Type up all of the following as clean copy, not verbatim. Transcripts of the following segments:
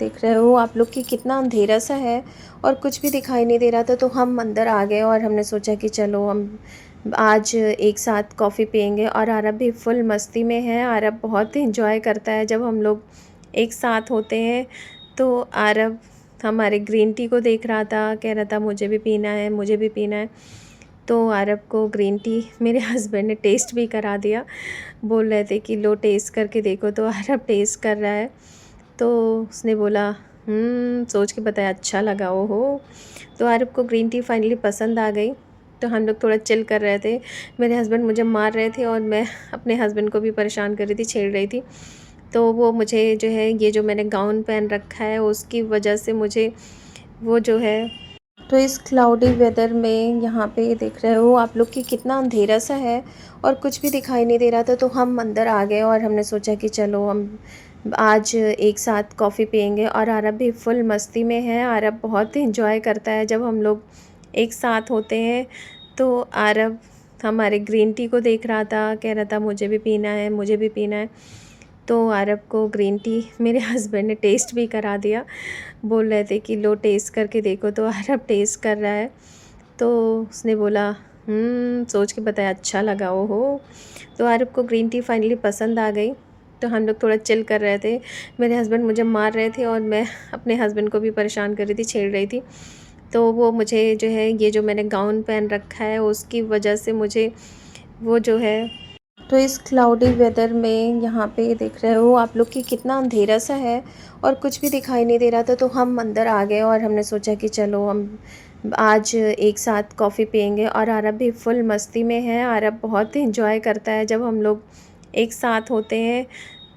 देख रहे हो आप लोग कि कितना अंधेरा सा है और कुछ भी दिखाई नहीं दे रहा था। तो हम अंदर आ गए और हमने सोचा कि चलो हम आज एक साथ कॉफ़ी पियेंगे। और आरब भी फुल मस्ती में है। आरब बहुत इंजॉय करता है जब हम लोग एक साथ होते हैं। तो आरब हमारे ग्रीन टी को देख रहा था, कह रहा था मुझे भी पीना है, मुझे भी पीना है। तो आरब को ग्रीन टी मेरे हस्बैंड ने टेस्ट भी करा दिया। बोल रहे थे कि लो टेस्ट करके देखो। तो आरब टेस्ट कर रहा है। तो उसने बोला सोच के बताया अच्छा लगा। ओहो। तो आरब को ग्रीन टी फाइनली पसंद आ गई। तो हम लोग थोड़ा चिल कर रहे थे। मेरे हस्बैंड मुझे मार रहे थे और मैं अपने हस्बैंड को भी परेशान कर रही थी, छेड़ रही थी। तो वो मुझे जो है ये जो मैंने गाउन पहन रखा है उसकी वजह से मुझे वो जो है। तो इस क्लाउडी वेदर में यहाँ पे देख रहे हो आप लोग कि कितना अंधेरा सा है और कुछ भी दिखाई नहीं दे रहा था। तो हम अंदर आ गए और हमने सोचा कि चलो हम आज एक साथ कॉफ़ी पियेंगे। और आरब भी फुल मस्ती में है। आरब बहुत इंजॉय करता है जब हम लोग एक साथ होते हैं। तो आरब हमारे ग्रीन टी को देख रहा था, कह रहा था मुझे भी पीना है, मुझे भी पीना है। तो आरब को ग्रीन टी मेरे हस्बैंड ने टेस्ट भी करा दिया। बोल रहे थे कि लो टेस्ट करके देखो। तो आरब टेस्ट कर रहा है। तो उसने बोला सोच के बताया अच्छा लगा। ओहो। तो आरब को ग्रीन टी फाइनली पसंद आ गई। तो हम लोग थोड़ा चिल कर रहे थे। मेरे हस्बैंड मुझे मार रहे थे और मैं अपने हस्बैंड को भी परेशान कर रही थी, छेड़ रही थी। तो वो मुझे जो है ये जो मैंने गाउन पहन रखा है उसकी वजह से मुझे वो जो है। तो इस क्लाउडी वेदर में यहाँ पे देख रहे हो आप लोग कि कितना अंधेरा सा है और कुछ भी दिखाई नहीं दे रहा था। तो हम अंदर आ गए और हमने सोचा कि चलो हम आज एक साथ कॉफ़ी पियेंगे। और आरब भी फुल मस्ती में है। आरब बहुत इंजॉय करता है जब हम लोग एक साथ होते हैं।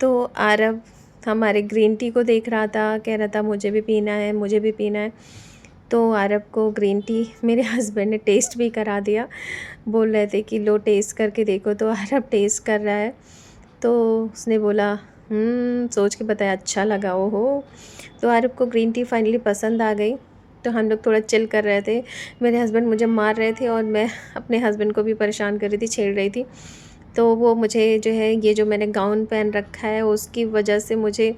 तो आरब हमारे ग्रीन टी को देख रहा था, कह रहा था मुझे भी पीना है, मुझे भी पीना है। तो आरब को ग्रीन टी मेरे हस्बैंड ने टेस्ट भी करा दिया। बोल रहे थे कि लो टेस्ट करके देखो। तो आरब टेस्ट कर रहा है। तो उसने बोला सोच के बताया अच्छा लगा। ओहो। तो आरब को ग्रीन टी फाइनली पसंद आ गई। तो हम लोग थोड़ा चिल कर रहे थे। मेरे हस्बैंड मुझे मार रहे थे और मैं अपने हस्बैंड को भी परेशान कर रही थी, छेड़ रही थी। तो वो मुझे जो है ये जो मैंने गाउन पहन रखा है उसकी वजह से मुझे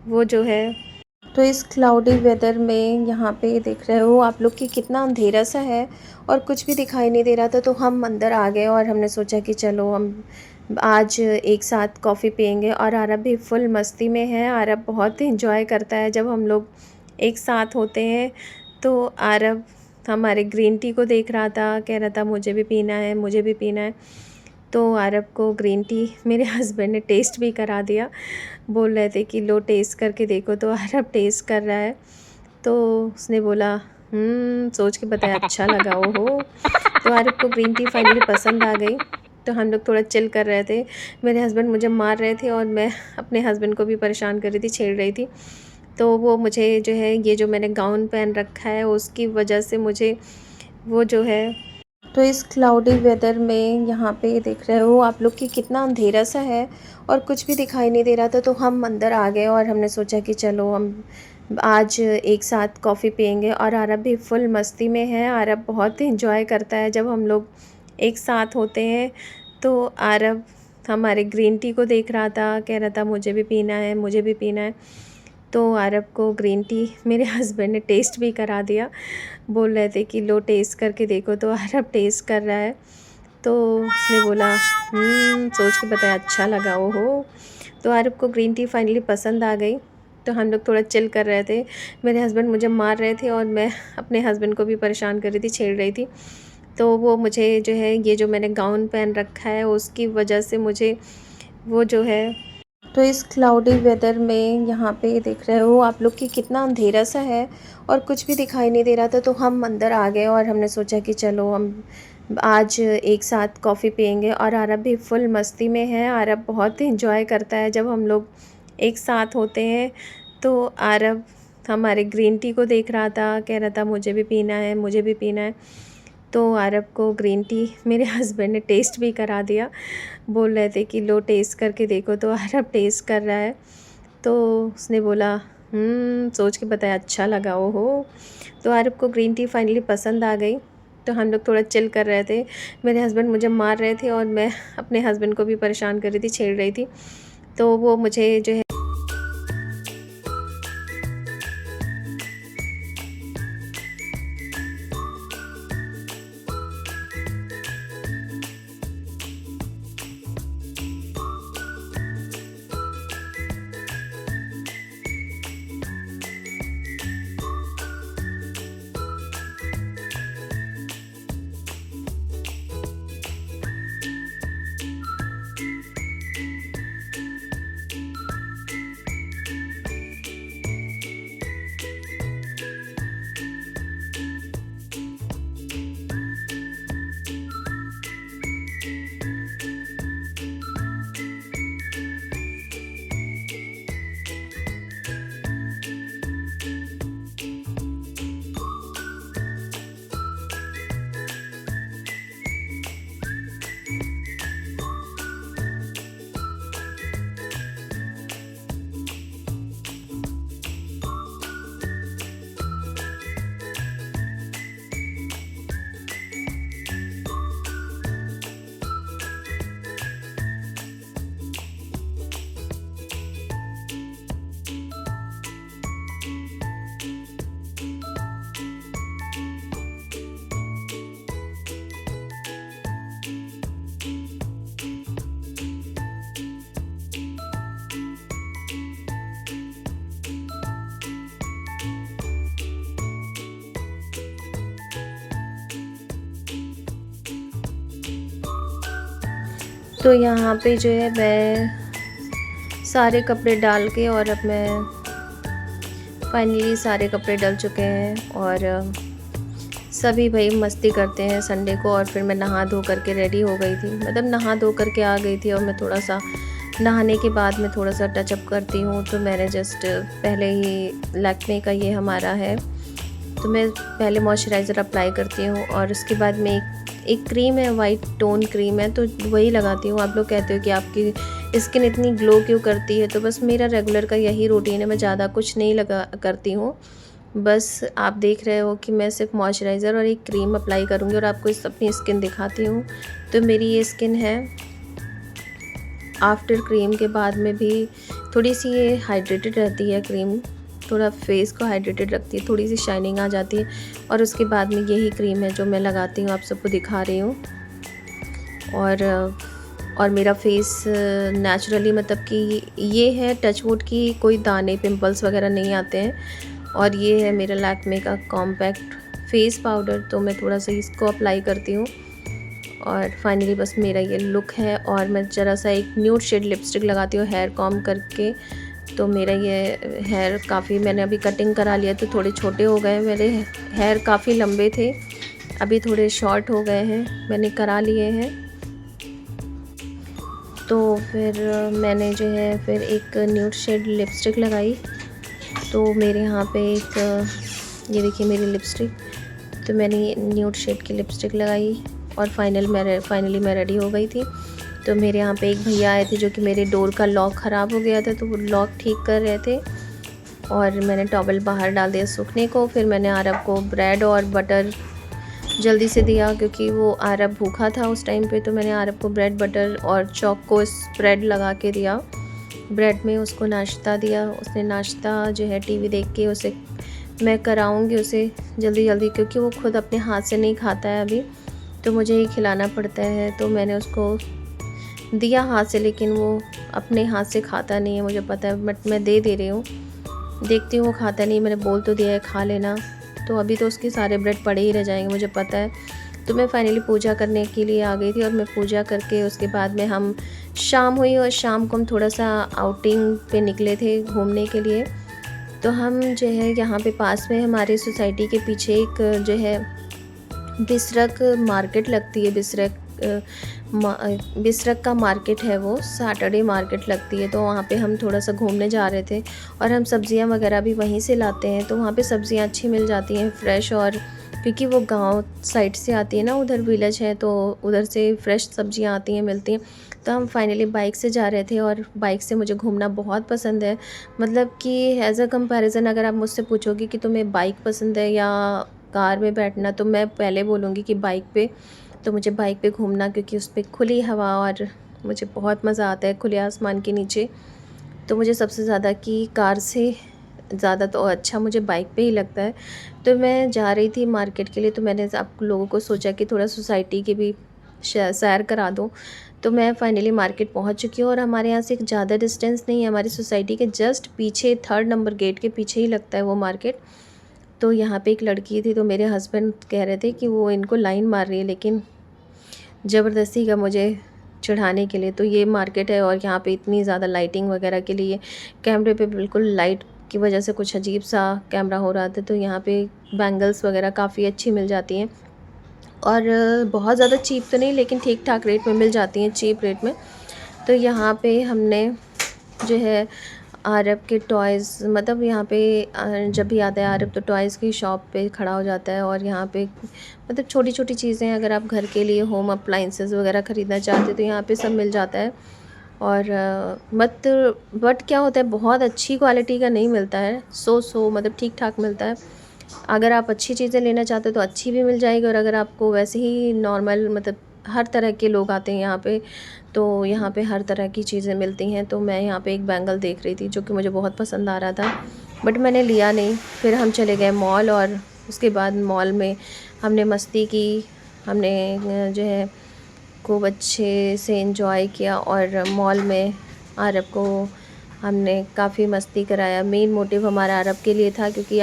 वो जो है। तो इस क्लाउडी वेदर में यहाँ पे देख रहे हो आप लोग कि कितना अंधेरा सा है और कुछ भी दिखाई नहीं दे रहा था। तो हम अंदर आ गए और हमने सोचा कि चलो हम आज एक साथ कॉफ़ी पियेंगे। और आरब भी फुल मस्ती में है। आरब बहुत इंजॉय करता है जब हम लोग एक साथ होते हैं। तो आरब हमारे ग्रीन टी को देख रहा था, कह रहा था मुझे भी पीना है, मुझे भी पीना है। तो अरब को ग्रीन टी मेरे हस्बैंड ने टेस्ट भी करा दिया। बोल रहे थे कि लो टेस्ट करके देखो। तो अरब टेस्ट कर रहा है। तो उसने बोला सोच के बताया अच्छा लगा। ओहो। तो अरब को ग्रीन टी फाइनली पसंद आ गई। तो हम लोग थोड़ा चिल कर रहे थे। मेरे हस्बैंड मुझे मार रहे थे और मैं अपने हस्बैंड को भी परेशान कर रही थी, छेड़ रही थी। तो वो मुझे जो है ये जो मैंने गाउन पहन रखा है उसकी वजह से मुझे वो जो है। तो इस क्लाउडी वेदर में यहाँ पे देख रहे हो आप लोग कि कितना अंधेरा सा है और कुछ भी दिखाई नहीं दे रहा था। तो हम अंदर आ गए और हमने सोचा कि चलो हम आज एक साथ कॉफ़ी पियेंगे। और आरब भी फुल मस्ती में है। आरब बहुत इंजॉय करता है जब हम लोग एक साथ होते हैं। तो आरब हमारे ग्रीन टी को देख रहा था, कह रहा था मुझे भी पीना है, मुझे भी पीना है। तो अरब को ग्रीन टी मेरे हस्बैंड ने टेस्ट भी करा दिया। बोल रहे थे कि लो टेस्ट करके देखो। तो अरब टेस्ट कर रहा है। तो उसने बोला सोच के बताया अच्छा लगा। ओहो। तो अरब को ग्रीन टी फाइनली पसंद आ गई। तो हम लोग थोड़ा चिल कर रहे थे। मेरे हस्बैंड मुझे मार रहे थे और मैं अपने हस्बैंड को भी परेशान कर रही थी, छेड़ रही थी। तो वो मुझे जो है ये जो मैंने गाउन पहन रखा है उसकी वजह से मुझे वो जो है। तो इस क्लाउडी वेदर में यहाँ पे देख रहे हो आप लोग कि कितना अंधेरा सा है और कुछ भी दिखाई नहीं दे रहा था। तो हम अंदर आ गए और हमने सोचा कि चलो हम आज एक साथ कॉफ़ी पियेंगे। और अरब भी फुल मस्ती में है। अरब बहुत इंजॉय करता है जब हम लोग एक साथ होते हैं। तो अरब हमारे ग्रीन टी को देख रहा था, कह रहा था मुझे भी पीना है, मुझे भी पीना है। तो अरब को ग्रीन टी मेरे हस्बैंड ने टेस्ट भी करा दिया। बोल रहे थे कि लो टेस्ट करके देखो। तो अरब टेस्ट कर रहा है। तो उसने बोला सोच के बताया अच्छा लगा। ओहो। तो अरब को ग्रीन टी फाइनली पसंद आ गई। तो हम लोग थोड़ा चिल कर रहे थे। मेरे हस्बैंड मुझे मार रहे थे और मैं अपने हस्बैंड को भी परेशान कर रही थी, छेड़ रही थी। तो वो मुझे जो है। तो यहाँ पे जो है मैं सारे कपड़े डाल के, और अब मैं फाइनली सारे कपड़े डल चुके हैं और सभी भाई मस्ती करते हैं संडे को। और फिर मैं नहा धो करके रेडी हो गई थी, मतलब नहा धो करके आ गई थी। और मैं थोड़ा सा नहाने के बाद मैं थोड़ा सा टचअप करती हूँ, तो मैंने जस्ट पहले ही लैक्मे का ये हमारा है, तो मैं पहले मॉइस्चराइज़र अप्लाई करती हूँ और उसके बाद में एक क्रीम है, वाइट टोन क्रीम है, तो वही लगाती हूँ। आप लोग कहते हो कि आपकी स्किन इतनी ग्लो क्यों करती है, तो बस मेरा रेगुलर का यही रूटीन है, मैं ज़्यादा कुछ नहीं लगा करती हूँ। बस आप देख रहे हो कि मैं सिर्फ मॉइस्चराइज़र और एक क्रीम अप्लाई करूँगी और आपको अपनी स्किन दिखाती हूँ। तो मेरी ये स्किन है आफ्टर क्रीम के बाद में भी थोड़ी सी ये हाइड्रेटेड रहती है क्रीम, थोड़ा फेस को हाइड्रेटेड रखती है, थोड़ी सी शाइनिंग आ जाती है। और उसके बाद में यही क्रीम है जो मैं लगाती हूँ, आप सबको दिखा रही हूँ। और मेरा फेस नेचुरली, मतलब कि ये है टचवुड की कोई दाने पिंपल्स वगैरह नहीं आते हैं। और ये है मेरा लैक्मे का कॉम्पैक्ट फेस पाउडर, तो मैं थोड़ा सा इसको अप्लाई करती हूँ। और फाइनली बस मेरा ये लुक है। और मैं ज़रा सा एक न्यूड शेड लिपस्टिक लगाती हूँ हेयर कॉम करके। तो मेरा ये हेयर काफ़ी, मैंने अभी कटिंग करा लिया, तो थोड़े छोटे हो गए। मेरे हेयर काफ़ी लंबे थे, अभी थोड़े शॉर्ट हो गए हैं, मैंने करा लिए हैं। तो फिर मैंने जो है फिर एक न्यूड शेड लिपस्टिक लगाई। तो मेरे यहाँ पे एक ये देखिए मेरी लिपस्टिक, तो मैंने न्यूड शेड की लिपस्टिक लगाई और फाइनली मैं रेडी हो गई थी। तो मेरे यहाँ पे एक भैया आए थे जो कि मेरे डोर का लॉक ख़राब हो गया था, तो वो लॉक ठीक कर रहे थे। और मैंने टॉवल बाहर डाल दिया सूखने को। फिर मैंने आरब को ब्रेड और बटर जल्दी से दिया, क्योंकि वो आरब भूखा था उस टाइम पे। तो मैंने आरब को ब्रेड बटर और चॉक को स्प्रेड लगा के दिया ब्रेड में, उसको नाश्ता दिया। उसने नाश्ता जो है टीवी देख के, उसे मैं कराऊंगी उसे जल्दी जल्दी, क्योंकि वो खुद अपने हाथ से नहीं खाता है अभी, तो मुझे ही खिलाना पड़ता है। तो मैंने उसको दिया हाथ से, लेकिन वो अपने हाथ से खाता नहीं है, मुझे पता है, बट मैं दे रही हूँ, देखती हूँ वो खाता नहीं। मैंने बोल तो दिया है खा लेना, तो अभी तो उसके सारे ब्रेड पड़े ही रह जाएंगे, मुझे पता है। तो मैं फाइनली पूजा करने के लिए आ गई थी, और मैं पूजा करके उसके बाद में हम शाम हुई, और शाम को हम थोड़ा सा आउटिंग पे निकले थे घूमने के लिए। तो हम जो है यहाँ पे पास में हमारे सोसाइटी के पीछे एक जो है बिसरक मार्केट लगती है, बिसरक का मार्केट है, वो सैटरडे मार्केट लगती है। तो वहाँ पे हम थोड़ा सा घूमने जा रहे थे, और हम सब्जियाँ वगैरह भी वहीं से लाते हैं। तो वहाँ पे सब्जियाँ अच्छी मिल जाती हैं फ्रेश, और क्योंकि वो गांव साइड से आती है ना, उधर विलेज है, तो उधर से फ्रेश सब्जियाँ आती हैं, मिलती हैं। तो हम फाइनली बाइक से जा रहे थे, और बाइक से मुझे घूमना बहुत पसंद है। मतलब कि एज़ अ कंपैरिजन अगर आप मुझसे पूछोगे कि तुम्हें बाइक पसंद है या कार में बैठना, तो मैं पहले बोलूँगी कि बाइक पे। तो मुझे बाइक पे घूमना, क्योंकि उस पर खुली हवा, और मुझे बहुत मज़ा आता है खुले आसमान के नीचे। तो मुझे सबसे ज़्यादा कि कार से ज़्यादा तो अच्छा मुझे बाइक पे ही लगता है। तो मैं जा रही थी मार्केट के लिए, तो मैंने आप लोगों को सोचा कि थोड़ा सोसाइटी के भी सैर करा दूँ। तो मैं फाइनली मार्केट पहुंच चुकी हूँ, और हमारे यहाँ से एक ज़्यादा डिस्टेंस नहीं है, हमारी सोसाइटी के जस्ट पीछे 3rd नंबर गेट के पीछे ही लगता है वो मार्केट। तो यहाँ पे एक लड़की थी, तो मेरे हस्बैंड कह रहे थे कि वो इनको लाइन मार रही है, लेकिन ज़बरदस्ती का मुझे चढ़ाने के लिए। तो ये मार्केट है, और यहाँ पे इतनी ज़्यादा लाइटिंग वगैरह के लिए कैमरे पे बिल्कुल लाइट की वजह से कुछ अजीब सा कैमरा हो रहा था। तो यहाँ पे बैंगल्स वगैरह काफ़ी अच्छी मिल जाती हैं, और बहुत ज़्यादा चीप तो नहीं, लेकिन ठीक ठाक रेट में मिल जाती हैं, चीप रेट में। तो यहाँ पे हमने जो है आरब के टॉयज़, मतलब यहाँ पे जब भी आता है आरब, तो टॉयज़ की शॉप पे खड़ा हो जाता है। और यहाँ पे मतलब छोटी छोटी चीज़ें, अगर आप घर के लिए होम अप्लाइंसेस वगैरह ख़रीदना चाहते हो, तो यहाँ पे सब मिल जाता है। और बट क्या होता है, बहुत अच्छी क्वालिटी का नहीं मिलता है, मतलब ठीक ठाक मिलता है। अगर आप अच्छी चीज़ें लेना चाहते हो तो अच्छी भी मिल जाएगी, और अगर आपको वैसे ही नॉर्मल, मतलब हर तरह के लोग आते हैं यहाँ पे, तो यहाँ पे हर तरह की चीज़ें मिलती हैं। तो मैं यहाँ पे एक बैंगल देख रही थी जो कि मुझे बहुत पसंद आ रहा था, बट मैंने लिया नहीं। फिर हम चले गए मॉल, और उसके बाद मॉल में हमने मस्ती की, हमने जो है खूब अच्छे से एंजॉय किया। और मॉल में आरब को हमने काफ़ी मस्ती कराया। मेन मोटिव हमारा अरब के लिए था, क्योंकि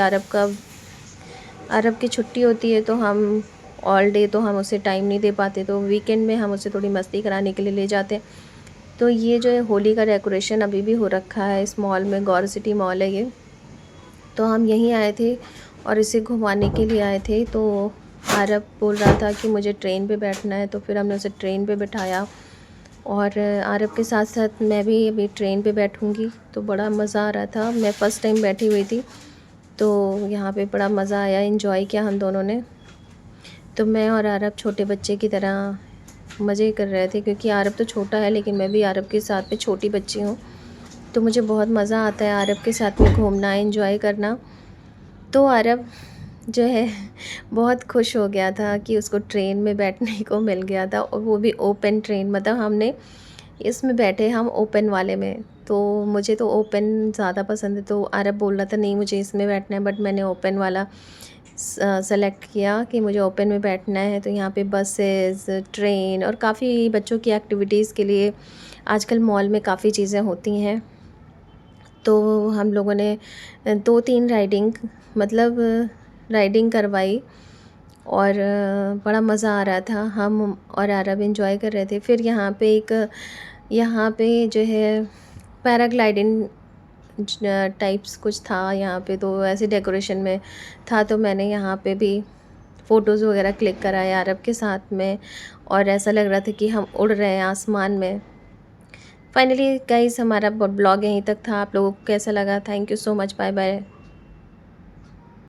अरब की छुट्टी होती है, तो हम ऑल डे तो हम उसे टाइम नहीं दे पाते, तो वीकेंड में हम उसे थोड़ी मस्ती कराने के लिए ले जाते हैं। तो ये जो है होली का डेकोरेशन अभी भी हो रखा है इस मॉल में, गौर सिटी मॉल है ये। तो हम यहीं आए थे और इसे घुमाने के लिए आए थे। तो आरब बोल रहा था कि मुझे ट्रेन पे बैठना है, तो फिर हमने उसे ट्रेन पे बिठाया और आरब के साथ साथ मैं भी अभी ट्रेन पे बैठूंगी। तो बड़ा मज़ा आ रहा था, मैं फ़र्स्ट टाइम बैठी हुई थी, तो यहाँ पे बड़ा मज़ा आया, एंजॉय किया हम दोनों ने। तो मैं और आरब छोटे बच्चे की तरह मज़े कर रहे थे, क्योंकि आरब तो छोटा है लेकिन मैं भी आरब के साथ में छोटी बच्ची हूँ, तो मुझे बहुत मज़ा आता है आरब के साथ में घूमना, एंजॉय करना। तो आरब जो है बहुत खुश हो गया था कि उसको ट्रेन में बैठने को मिल गया था, और वो भी ओपन ट्रेन, मतलब हमने इसमें बैठे हम ओपन वाले में। तो मुझे तो ओपन ज़्यादा पसंद है, तो आरब बोल रहा था नहीं मुझे इसमें बैठना है, बट मैंने ओपन वाला सेलेक्ट किया कि मुझे ओपन में बैठना है। तो यहाँ पे बसेस, ट्रेन और काफ़ी बच्चों की एक्टिविटीज़ के लिए आजकल मॉल में काफ़ी चीज़ें होती हैं। तो हम लोगों ने 2-3 मतलब राइडिंग करवाई, और बड़ा मज़ा आ रहा था, हम और अरब एंजॉय कर रहे थे। फिर यहाँ पे जो है पैराग्लाइडिंग टाइप्स कुछ था यहाँ पे, तो ऐसे डेकोरेशन में था, तो मैंने यहाँ पे भी फ़ोटोज़ वगैरह क्लिक कराए अरब के साथ में, और ऐसा लग रहा था कि हम उड़ रहे हैं आसमान में। फाइनली गाइस, हमारा ब्लॉग यहीं तक था। आप लोगों को कैसा लगा? Thank you so much, bye bye.